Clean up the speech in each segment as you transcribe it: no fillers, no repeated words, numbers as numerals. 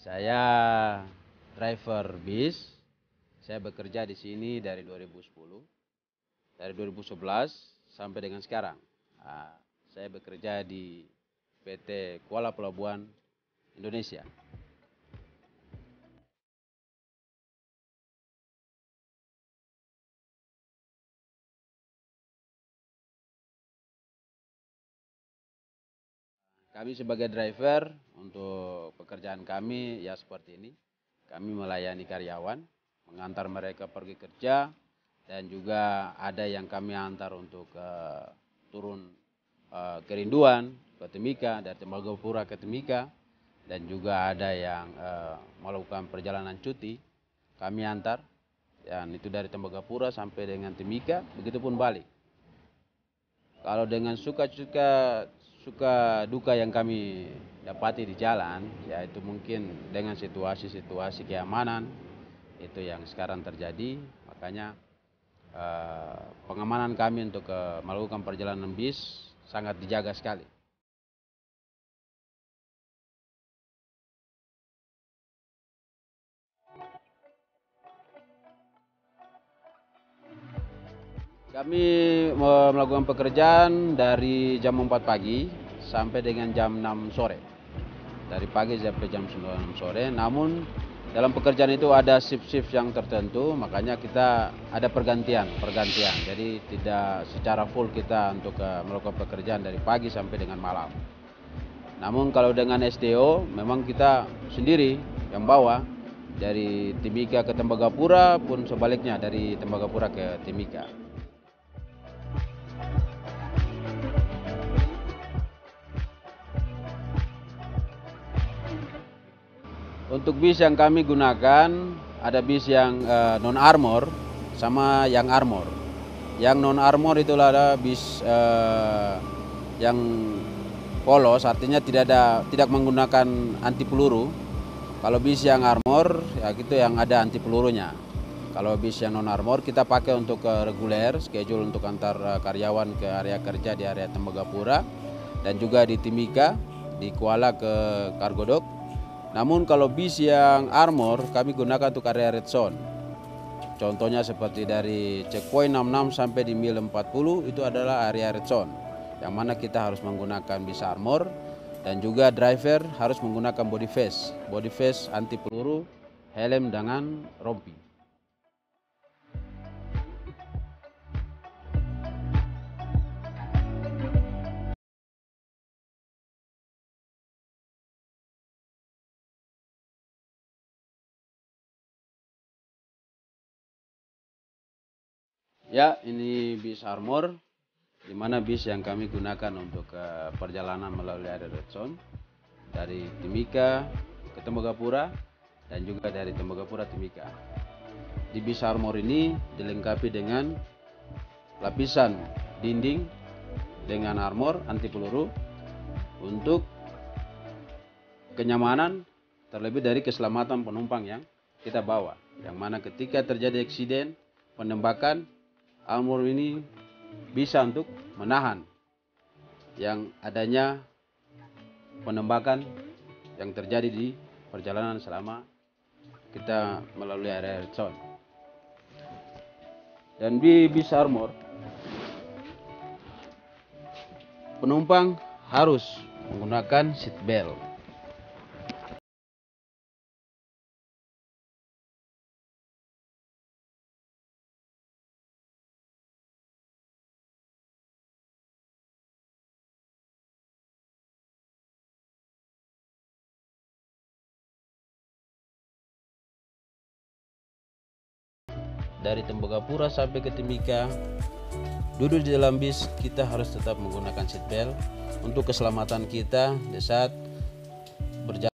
Saya driver bis. Saya bekerja di sini dari 2010, dari 2011 sampai dengan sekarang. Nah, saya bekerja di PT Kuala Pelabuhan Indonesia. Kami sebagai driver untuk pekerjaan kami ya seperti ini. Kami melayani karyawan, mengantar mereka pergi kerja, dan juga ada yang kami antar untuk turun kerinduan ke Timika, dari Tembagapura ke Timika, dan juga ada yang melakukan perjalanan cuti, kami antar, dan itu dari Tembagapura sampai dengan Timika, begitupun balik. Kalau dengan suka duka yang kami dapati di jalan, yaitu mungkin dengan situasi-situasi keamanan itu yang sekarang terjadi, makanya pengamanan kami untuk melakukan perjalanan bis sangat dijaga sekali. Kami melakukan pekerjaan dari jam 4 pagi sampai dengan jam 6 sore. Dari pagi sampai jam 9 sore. Namun dalam pekerjaan itu ada shift-shift yang tertentu, makanya kita ada pergantian. Jadi tidak secara full kita untuk melakukan pekerjaan dari pagi sampai dengan malam. Namun kalau dengan SDO memang kita sendiri yang bawa dari Timika ke Tembagapura pun sebaliknya dari Tembagapura ke Timika. Untuk bis yang kami gunakan, ada bis yang non-armor sama yang armor. Yang non-armor itulah ada bis yang polos, artinya tidak menggunakan anti peluru. Kalau bis yang armor, ya gitu yang ada anti pelurunya. Kalau bis yang non-armor kita pakai untuk reguler, schedule untuk antar karyawan ke area kerja di area Tembagapura dan juga di Timika, di Kuala ke Kargodok. Namun kalau bis yang armor kami gunakan untuk area red zone. Contohnya seperti dari checkpoint 66 sampai di mil 40 itu adalah area red zone. Yang mana kita harus menggunakan bis armor dan juga driver harus menggunakan body face anti peluru, helm dengan rompi. Ya, ini bis armor, di mana bis yang kami gunakan untuk perjalanan melalui area red zone dari Timika ke Tembagapura dan juga dari Tembagapura Timika. Di bis armor ini dilengkapi dengan lapisan dinding dengan armor anti peluru untuk kenyamanan terlebih dari keselamatan penumpang yang kita bawa. Yang mana ketika terjadi eksiden penembakan, armor ini bisa untuk menahan yang adanya penembakan yang terjadi di perjalanan selama kita melalui area red zone. Dan di bis armor penumpang harus menggunakan seat belt. Dari Tembagapura sampai ke Timika, duduk di dalam bis kita harus tetap menggunakan seat belt untuk keselamatan kita di saat berjalan.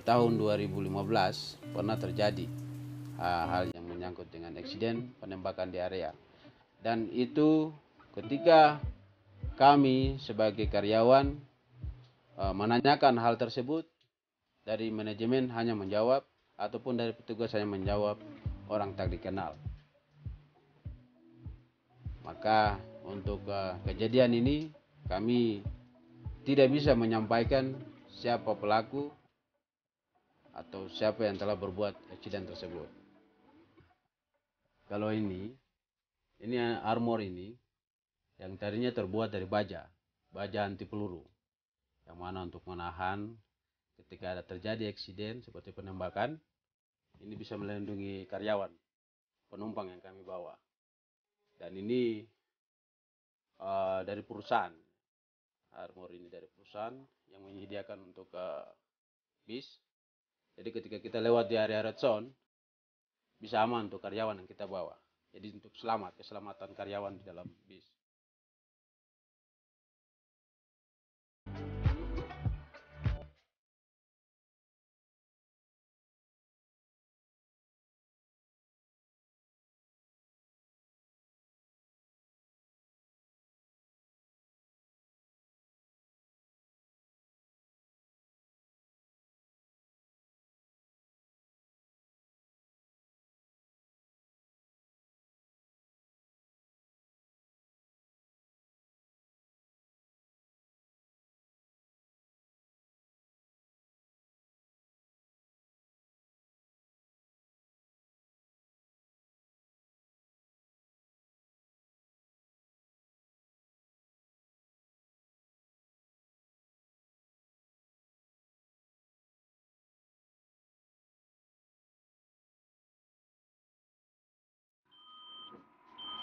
tahun 2015 pernah terjadi hal yang menyangkut dengan eksiden penembakan di area. Dan itu ketika kami sebagai karyawan menanyakan hal tersebut, dari manajemen hanya menjawab, ataupun dari petugas hanya menjawab orang tak dikenal. Maka untuk kejadian ini kami tidak bisa menyampaikan siapa pelaku atau siapa yang telah berbuat insiden tersebut. Kalau ini armor ini yang tadinya terbuat dari baja anti peluru, yang mana untuk menahan ketika ada terjadi insiden seperti penembakan, ini bisa melindungi karyawan, penumpang yang kami bawa. Dan ini dari perusahaan, armor ini dari perusahaan yang menyediakan untuk bis. Jadi ketika kita lewat di area red zone, bisa aman untuk karyawan yang kita bawa. Jadi untuk keselamatan karyawan di dalam bis.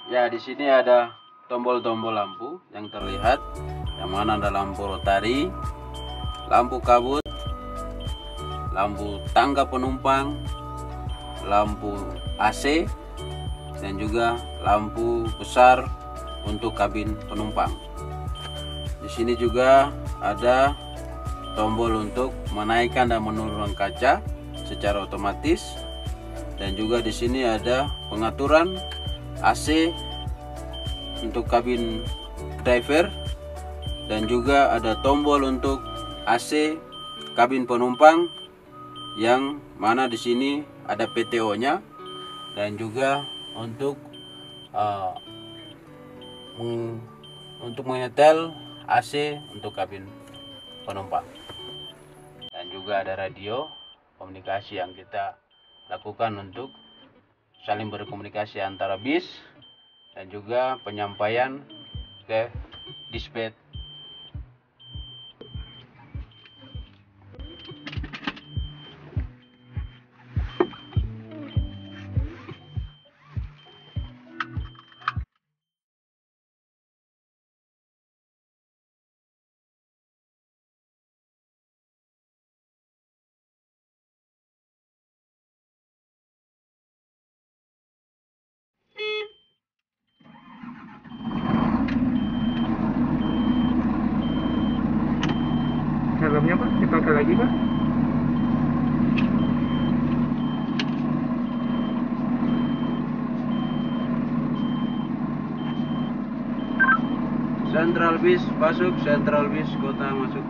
Ya, di sini ada tombol-tombol lampu yang terlihat, yang mana ada lampu rotari, lampu kabut, lampu tangga penumpang, lampu AC, dan juga lampu besar untuk kabin penumpang. Di sini juga ada tombol untuk menaikkan dan menurunkan kaca secara otomatis, dan juga di sini ada pengaturan AC untuk kabin driver, dan juga ada tombol untuk AC kabin penumpang, yang mana di sini ada PTO-nya, dan juga untuk menyetel AC untuk kabin penumpang. Dan juga ada radio komunikasi yang kita lakukan untuk saling berkomunikasi antara bis, dan juga penyampaian ke dispatch. Helmnya Pak, dipakai lagi Pak? Central bis masuk, Central bis kota masuk.